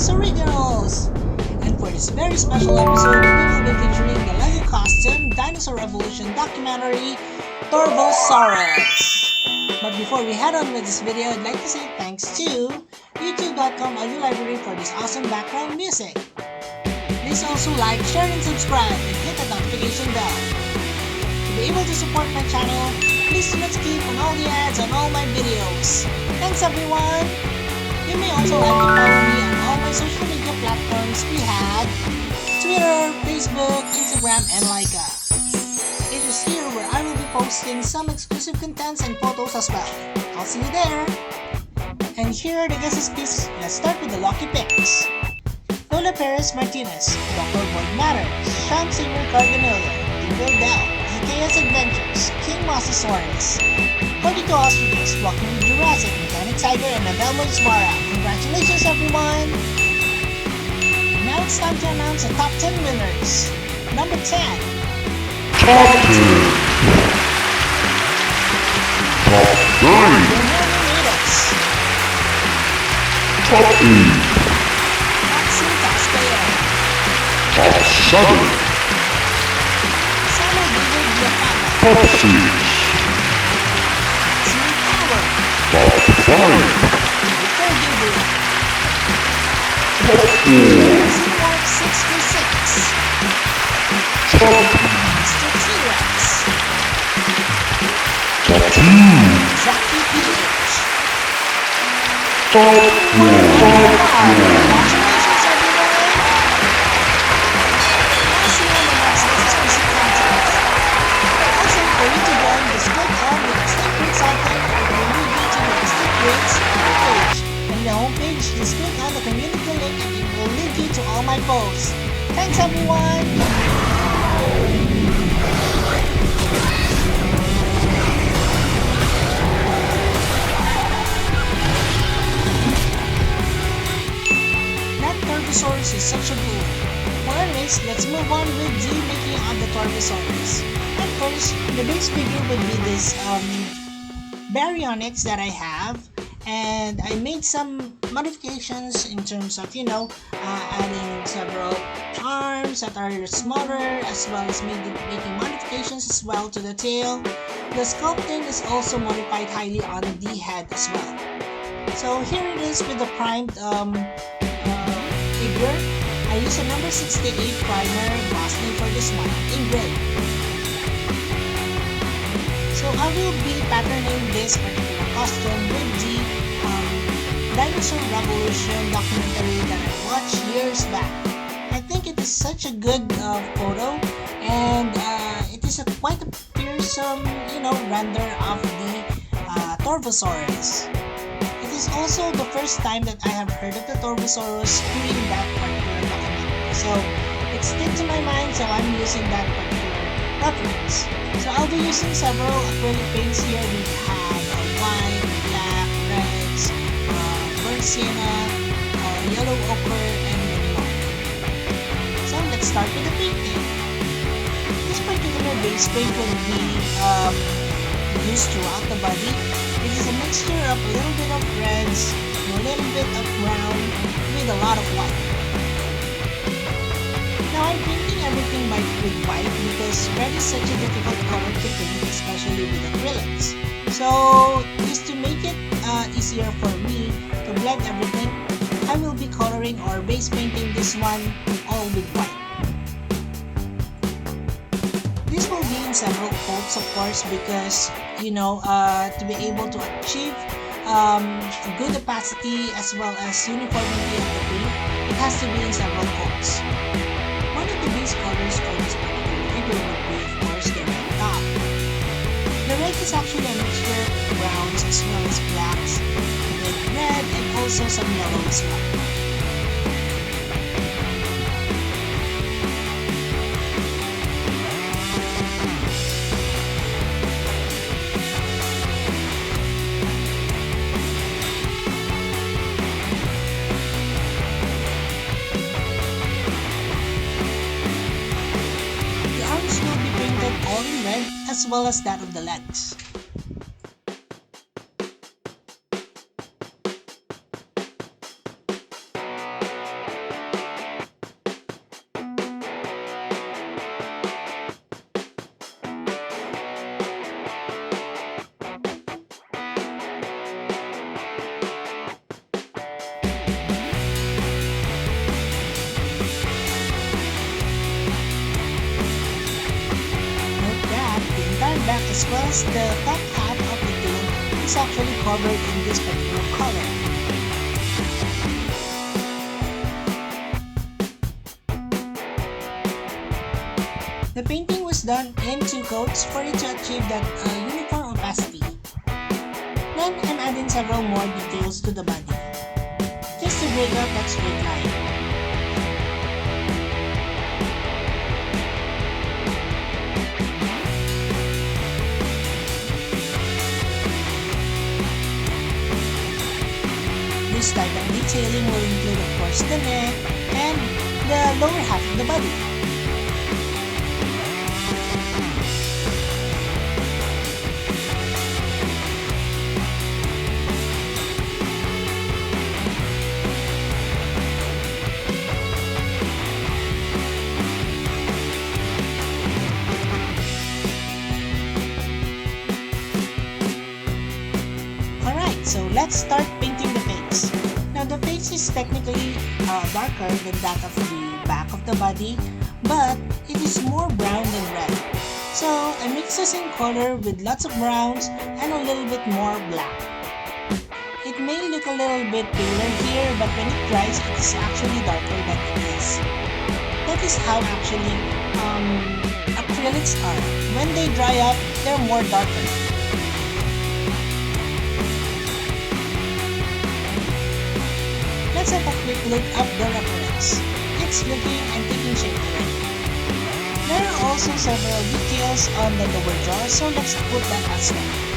Max Originals! And for this very special episode, we will be featuring the LYKA custom Dinosaur Evolution documentary, Torvosaurus. But before we head on with this video, I'd like to say thanks to youtube.com audio library for this awesome background music. Please also like, share, and subscribe, and hit the notification bell. To be able to support my channel, please do not skip on all the ads on all my videos. Thanks everyone! You may also like to follow me on all my social media platforms we have: Twitter, Facebook, Instagram, and LYKA. It is here where I will be posting some exclusive contents and photos as well. I'll see you there! And here are the guest speakers. Let's start with the lucky picks. Lola Perez Martinez, Dr. Boyd Matters, Sean Seymour Cardinello, Gabriel Bell, EKS Adventures, King Mosasaurus, 42 Ostriches, Walking with Jurassic, Mechanic Tiger, and Adelmo Ismara. Congratulations everyone! Now it's time to announce the top 10 winners. Number 10. Top 10. Top 9. Top 8. Top 7. Top 6. Top 5. Top 4. Top 2. Top 1. And the homepage, just click on the community link and it will link you to all my posts. Thanks everyone! That Torvosaurus is such a cool one. Well anyways, let's move on with the making of the Torvosaurus. And first, the base figure would be this baryonyx that I have, and I made some modifications in terms of adding several arms that are smaller, as well as making modifications as well to the tail. The sculpting is also modified highly on the head as well. So here it is with the primed figure. I use a number 68 primer gloss name for this one in gray. So I will be patterning this particular costume with the Dinosaur Revolution documentary that I watched years back. I think it is such a good photo, and it is quite a fearsome, render of the Torvosaurus. It is also the first time that I have heard of the Torvosaurus during that particular documentary. So it sticks to my mind, so I'm using that particular reference. So I'll be using several acrylic paints here. We have white, black, reds, burnt sienna, yellow ochre, and many more. So let's start with the painting. This particular base paint will be used throughout the body. It is a mixture of a little bit of reds, a little bit of brown, with a lot of white. Now I'm painting everything with white because red is such a difficult color to paint, especially with acrylics. So just to make it easier for me to blend everything, I will be coloring or base painting this one all with white. This will be in several coats, of course, because to be able to achieve good opacity as well as uniformity of the paint, it has to be in several coats. One of the base colors for this particular figure would be, of course, the red top. The red is actually a mixture of browns as well as blacks with red and also some yellow as well. All in red as well as that of the legs. as well as the top half of the tail is actually covered in this particular color. The painting was done in 2 coats for it to achieve that uniform opacity. Then I'm adding several more details to the body, just to break out that straight line. This type of detailing will include, of course, the neck and the lower half of the body. So let's start painting the face. Now the face is technically darker than that of the back of the body, but it is more brown than red. So I mix this in color with lots of browns and a little bit more black. It may look a little bit paler here, but when it dries, it is actually darker than it is. That is how actually acrylics are. When they dry up, they're more darker. Let's have a quick look at the reference. It's looking and taking shape already. There are also several details on the lower jaw, so let's put that as well.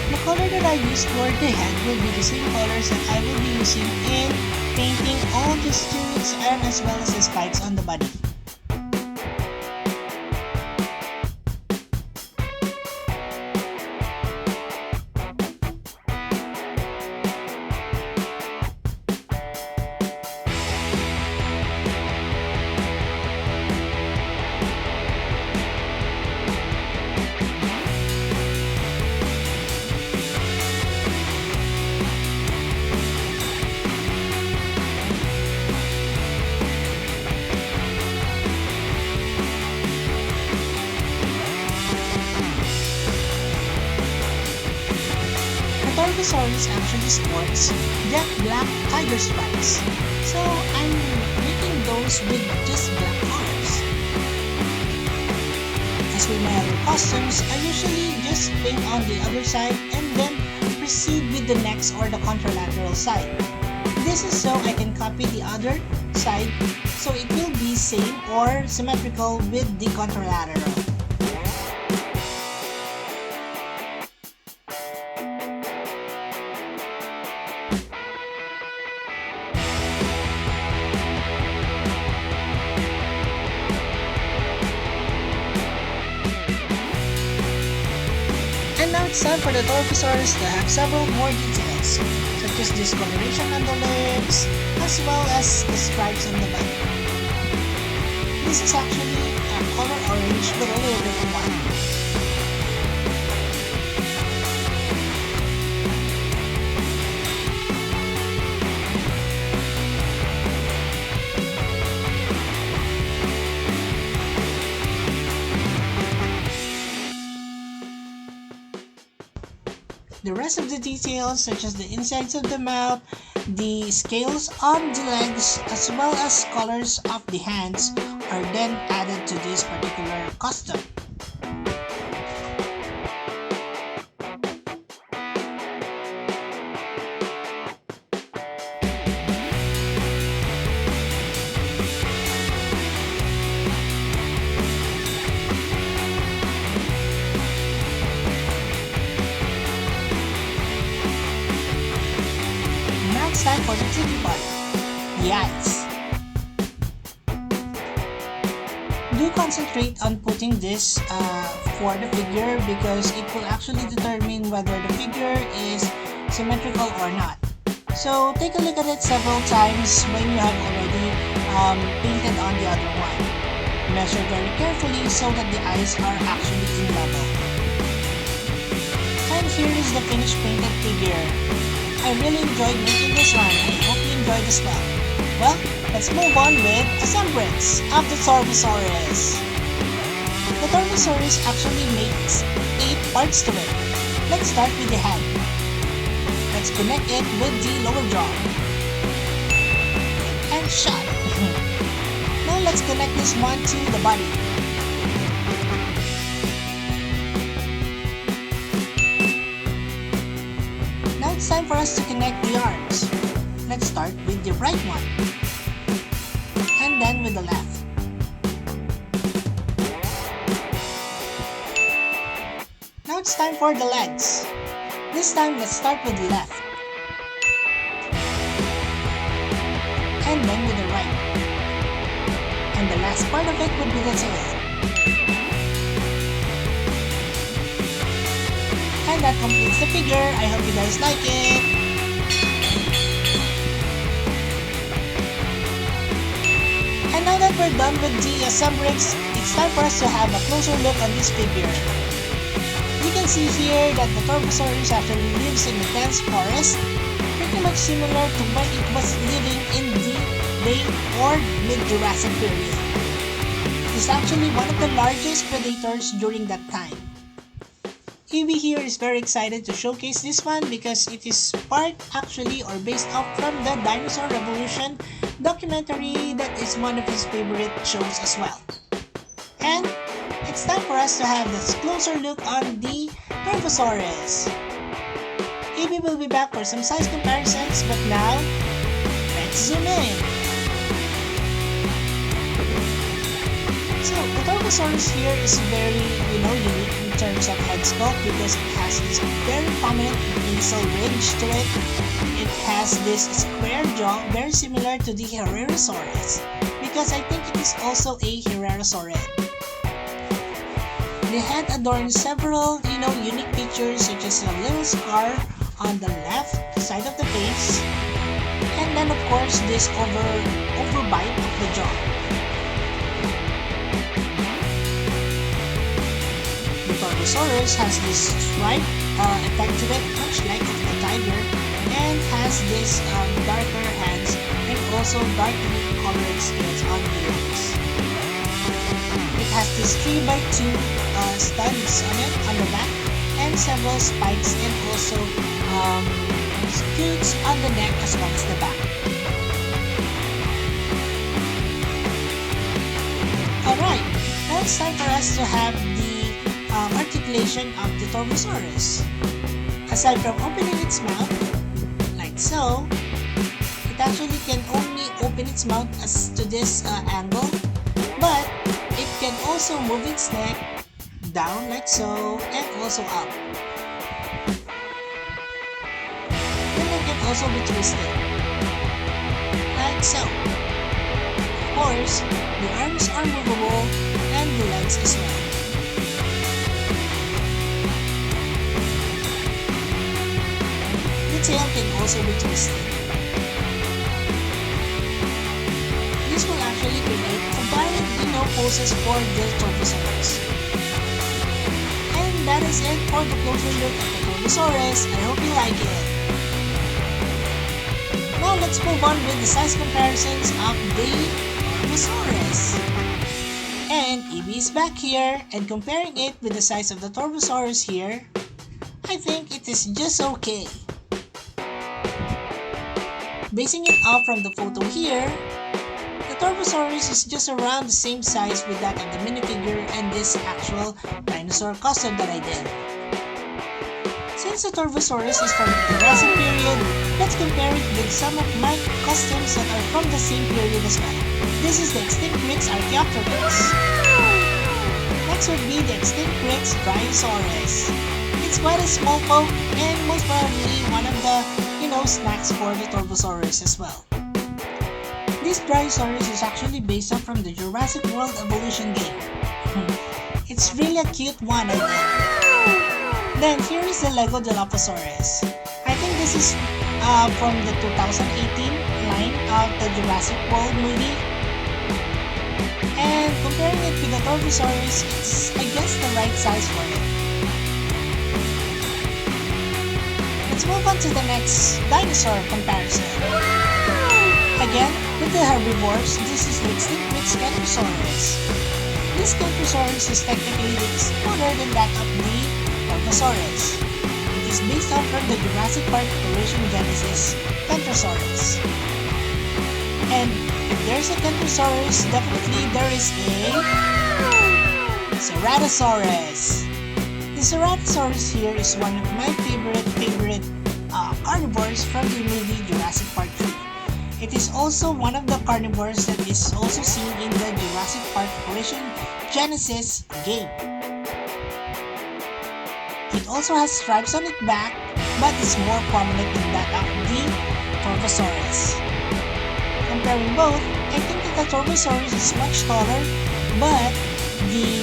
The color that I used for the head will be the same colors that I will be using in painting all the tunics and as well as the spikes on the body. Torvosaurus actually sports jet black tiger stripes, so I'm making those with just black colors. As with my other costumes, I usually just paint on the other side and then proceed with the next or the contralateral side. This is so I can copy the other side so it will be same or symmetrical with the contralateral. And now it's time for the Torvosaurus to have several more details, such as discoloration on the lips, as well as the stripes on the body. This is actually a color orange with a little bit of white. The rest of the details, such as the insides of the mouth, the scales on the legs, as well as colors of the hands, are then added to this particular costume. the tricky part, the eyes. Do concentrate on putting this for the figure because it will actually determine whether the figure is symmetrical or not. So take a look at it several times when you have already painted on the other one. Measure very carefully so that the eyes are actually in level. And here is the finished painted figure. I really enjoyed making this one. I hope you enjoyed as well. Well, let's move on with assemblance of the Torvosaurus. The Torvosaurus actually makes 8 parts to it. Let's start with the head. Let's connect it with the lower jaw. And shut. Now let's connect this one to the body. Now it's time for us to connect the arms. Let's start with the right one. And then with the left. Now it's time for the legs. This time let's start with the left. And then with the right. And the last part of it would be the tail. And that completes the figure. I hope you guys like it. And now that we're done with the assemblance, it's time for us to have a closer look on this figure. You can see here that the Torvosaurus actually lives in a dense forest, pretty much similar to when it was living in the late or mid-Jurassic period. It is actually one of the largest predators during that time. EB here is very excited to showcase this one because it is part actually or based off from the Dinosaur Revolution documentary that is one of his favorite shows as well. And it's time for us to have this closer look on the Torvosaurus. EB will be back for some size comparisons, but now, let's zoom in. So, the Torvosaurus here is very, unique in terms of head sculpt because it has this very prominent nasal ridge to it. It has this square jaw, very similar to the Herrerasaurus, because I think it is also a Herrerasaurid. The head adorns several, unique features such as a little scar on the left side of the face, and then of course this overbite of the jaw. The Torvosaurus has this stripe effect to it, much like of the tiger, and has this darker hands and also darkly colored scales on the legs. It has this 3x2 studs on it on the back and several spikes and also scutes on the neck as well as the back. Alright, now it's time for us to have the articulation of the Torvosaurus. Aside from opening its mouth, like so, it actually can only open its mouth as to this angle, but it can also move its neck down like so and also up. Then it can also be twisted like so. Of course, the arms are movable and the legs as well. The tail can also be twisted. This will actually create a varied, poses for the Torvosaurus. And that is it for the closer look at the Torvosaurus. I hope you like it. Now let's move on with the size comparisons of the Torvosaurus. And EB is back here, and comparing it with the size of the Torvosaurus here, I think it is just okay. Basing it off from the photo here, the Torvosaurus is just around the same size with that of the minifigure and this actual dinosaur custom that I did. Since the Torvosaurus is from the Jurassic period, let's compare it with some of my customs that are from the same period as well. This is the Extinct Rex Archaeopteryx. Next would be the Extinct Rex Bryosaurus. It's quite a small folk and most probably one of the, also snacks for the Torvosaurus as well. This Brachiosaurus is actually based off from the Jurassic World Evolution game. It's really a cute one, I think. Then here is the Lego Dilophosaurus. I think this is from the 2018 line of the Jurassic World movie. And comparing it with the Torvosaurus, it's I guess the right size for it. Let's move on to the next dinosaur comparison. Again, with the herbivores, this is the extinct Kentrosaurus. This Kentrosaurus is technically smaller than that of the Torvosaurus. It is based off from the Jurassic Park Operation Genesis Kentrosaurus. And if there's a Kentrosaurus, definitely there is a Ceratosaurus. The Ceratosaurus here is one of my favorite carnivores from the movie Jurassic Park 3. It is also one of the carnivores that is also seen in the Jurassic Park Operation Genesis game. It also has stripes on its back, but is more prominent than that of the Torvosaurus. Comparing both, I think that the Torvosaurus is much taller, but the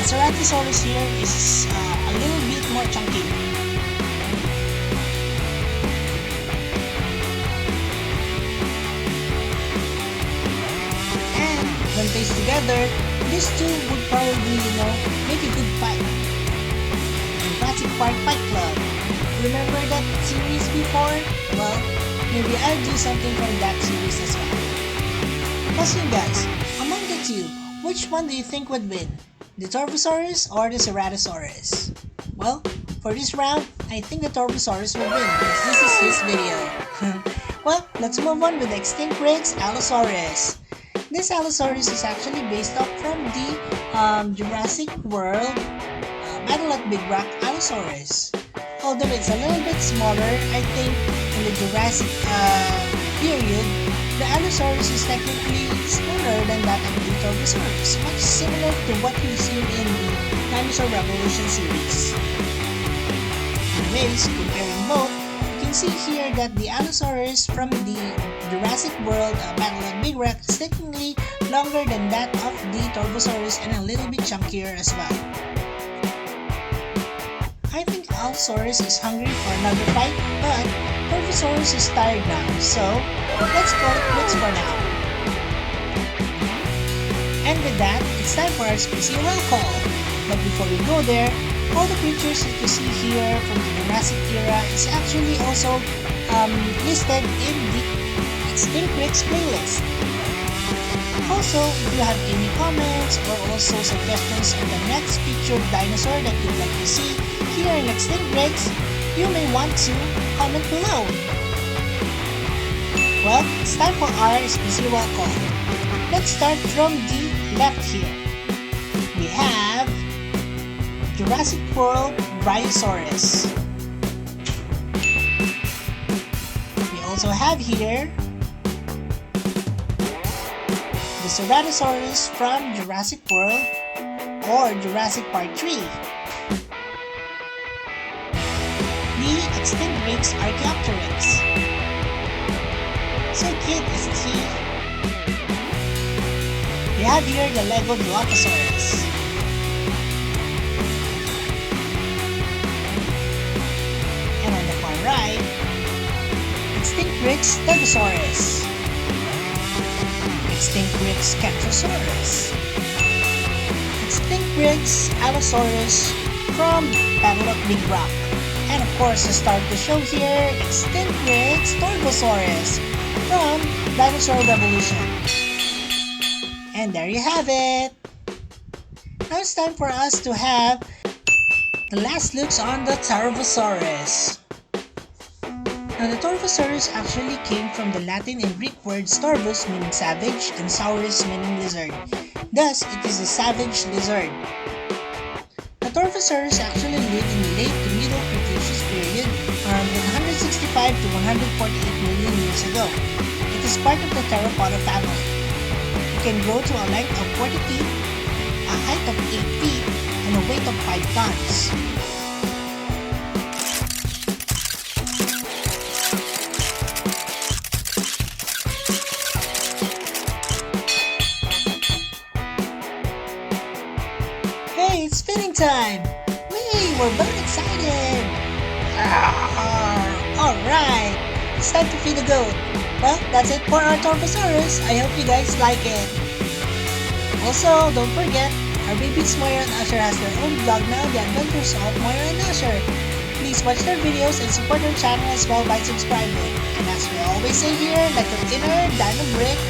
Ceratosaurus here is a little bit more chunky. And when placed together, these two would probably, make a good fight. Jurassic Park Fight Club. Remember that series before? Well, maybe I'll do something from that series as well. Question guys, among the two, which one do you think would win? The Torvosaurus or the Ceratosaurus? Well, for this round, I think the Torvosaurus will win because this is his video. Well, let's move on with the extinct Rex Allosaurus. This Allosaurus is actually based off from the Jurassic World Battle at Big Rock Allosaurus. Although it's a little bit smaller, I think in the Jurassic period, the Allosaurus is technically smaller than that of the Torvosaurus, much similar to what we've seen in the Dinosaur Revolution series. Anyways, comparing both, you can see here that the Allosaurus from the Jurassic World Battle at Big Rock is technically longer than that of the Torvosaurus and a little bit chunkier as well. I think Allosaurus is hungry for another fight, but Torvosaurus is tired now, so let's call it quits for now. And with that, it's time for our species roll call. But before we go there, all the creatures that you see here from the Jurassic era is actually also listed in the Extinct Rex playlist. Also, if you have any comments or also suggestions on the next featured dinosaur that you'd like to see here in Extinct Rex, you may want to comment below. Well, it's time for our species roll call. Let's start from the left here. We have Jurassic World Brachiosaurus. We also have here the Ceratosaurus from Jurassic World or Jurassic Park 3. The Extinct Rex Archaeopteryx. So cute, isn't he? We have here the Lego Dilophosaurus. And on the far right, Extinct Rex Torvosaurus. Extinct Rex Kentrosaurus. Extinct Rex Allosaurus from Battle of Big Rock. And of course, to start the show here, Extinct Rex Torvosaurus from Dinosaur Revolution. And there you have it! Now it's time for us to have the last looks on the Torvosaurus. Now the Torvosaurus actually came from the Latin and Greek words torvus meaning savage and saurus meaning lizard. Thus, it is a savage lizard. The Torvosaurus actually lived in the late to middle Cretaceous period around 165 to 148 million years ago. It is part of the theropoda family. It can grow to a length of 40 feet, a height of 8 feet, and a weight of 5 tons. time! Whee! We're both excited! Alright! It's time to feed the goat. Well, that's it for our Torvosaurus. I hope you guys like it. Also, don't forget, our babies Moira and Asher has their own vlog now, The Adventures of Moira and Asher. Please watch their videos and support their channel as well by subscribing. And as we always say here, like the inner Dino Brick,